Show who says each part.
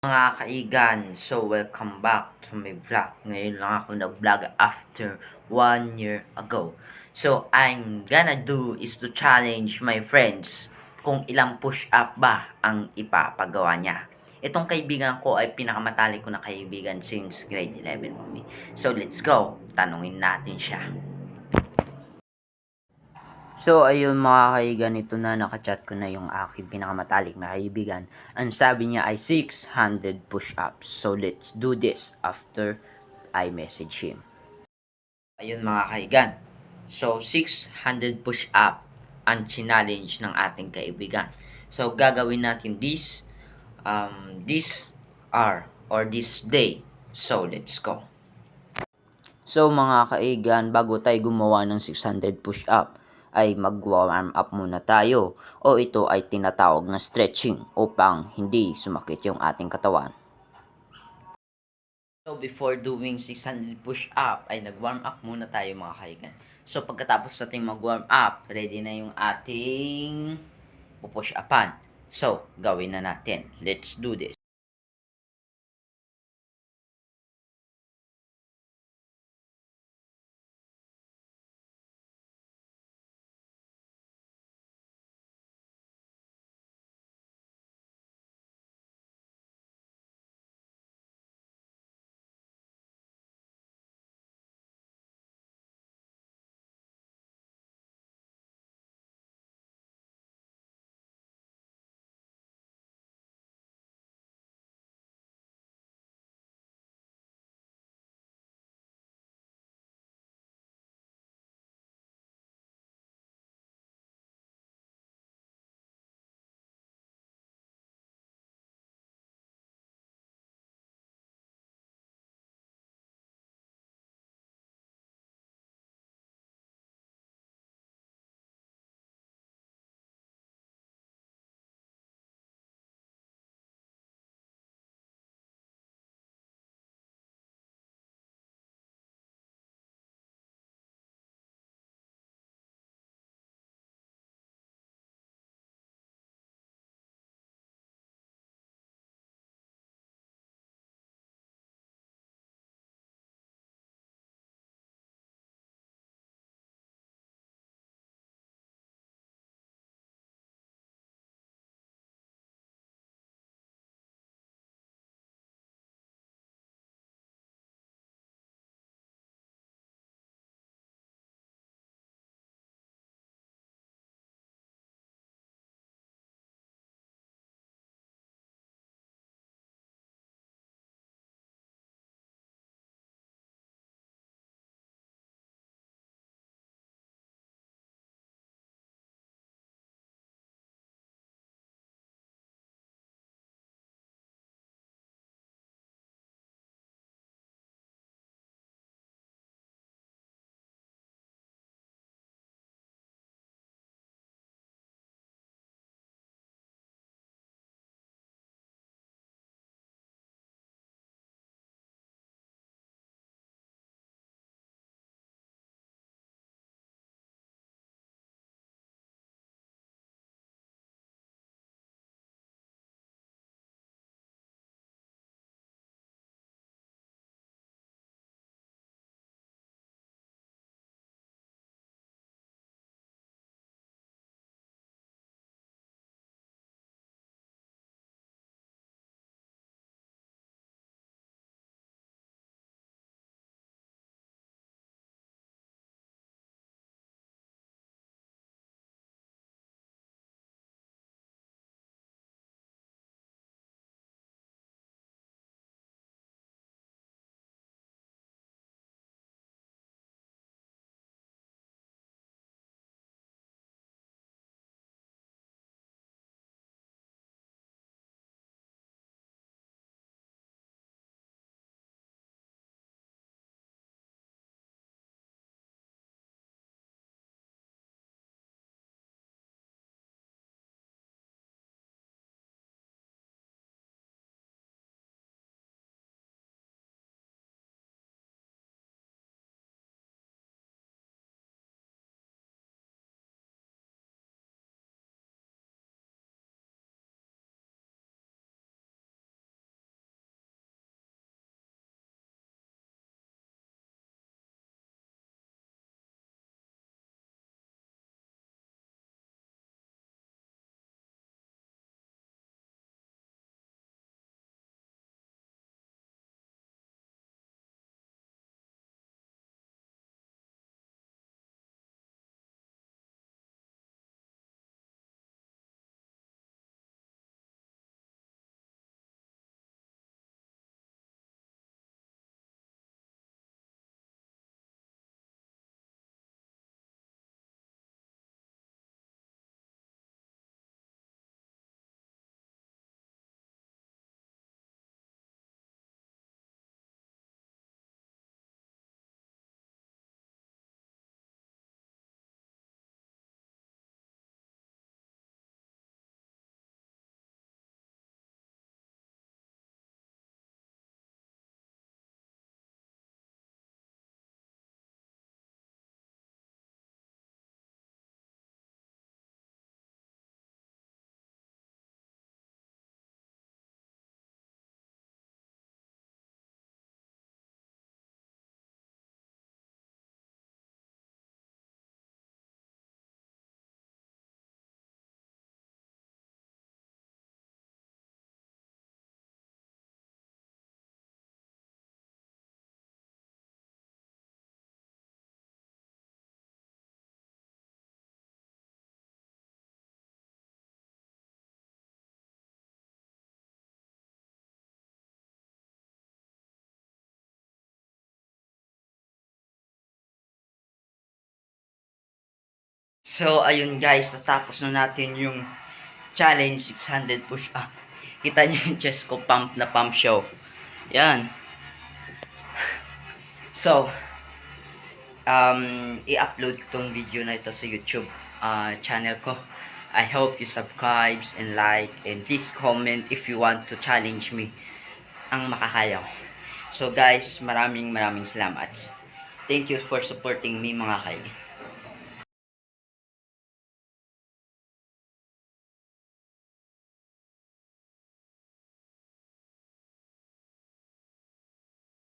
Speaker 1: Mga kaigan, so welcome back to my vlog. Ngayon lang ako nag-vlog after 1 year ago. So I'm gonna do is to challenge my friends kung ilang push-up ba ang ipapagawa niya. Itong kaibigan ko ay pinakamatalik ko na kaibigan since grade 11 mami. So let's go, tanungin natin siya. So, ayun mga kaigan, ito na nakachat ko na yung aking pinakamatalik na kaibigan. Ang sabi niya ay 600 push-ups. So, let's do this after I message him. Ayun mga kaigan. So, 600 push-up ang challenge ng ating kaibigan. So, gagawin natin this hour or this day. So, let's go. So mga kaigan, bago tayo gumawa ng 600 push-up, ay mag-warm up muna tayo o ito ay tinatawag na stretching upang hindi sumakit yung ating katawan. So before doing 600 push-up ay nag-warm up muna tayo mga kaigan. So pagkatapos natin mag-warm up, ready na yung ating pupush-upan. So gawin na natin. Let's do this. So, ayun guys, natapos na natin yung challenge 600 push-up. Kita niyo yung chest ko, pump na pump show. Yan. So, i-upload ko tong video na ito sa YouTube channel ko. I hope you subscribe and like, and please comment if you want to challenge me ang makakaya ko. So guys, maraming salamat. Thank you for supporting me mga kaibigan.